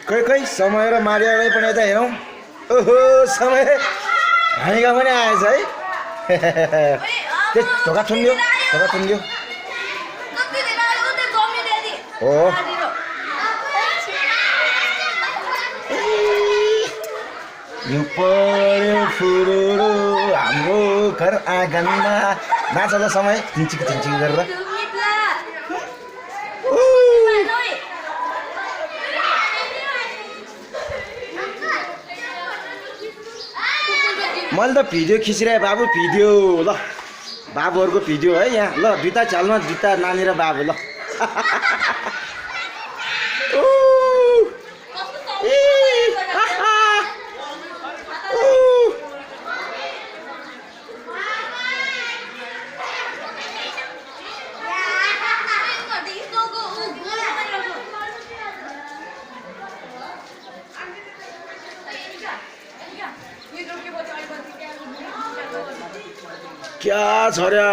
खै खै समय र मारियालाई पनि यता हेरौँ। ओहो समय हामीका पनि आएछ है। त्यो ढोका थुन्दियो हो। यो पर्यो फुरुरु हाम्रो घर आँगनमा। नाच त समय तिनचिक गरेर। मैले त भिडियो खिचिरहेँ बाबु, भिडियो ल बाबुहरूको भिडियो है यहाँ। ल दुईटा चालमा दुईटा नानी र बाबु ल। क्या छोरा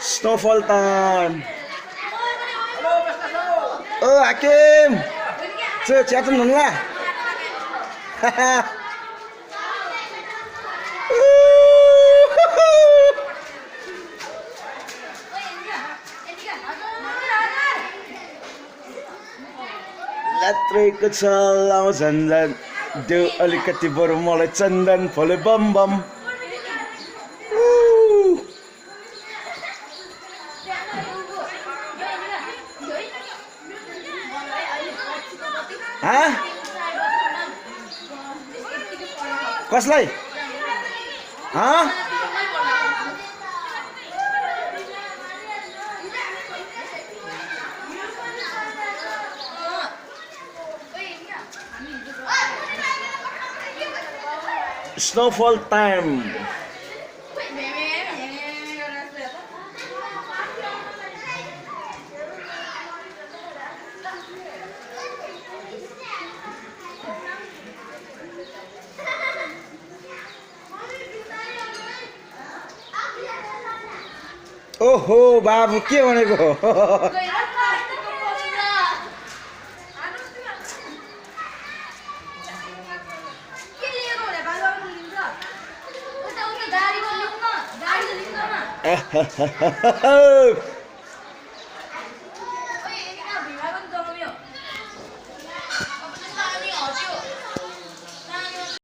स्नोफल टाइम। ओ हाकिम चिया त नुनुवा। लात्रेको छ लाउ झन्झन देऊ अलिकति बरु मलाई चन्दन फले बम बम। कसलाई स्नोफल टाइम। ओहो बाबु के भनेको।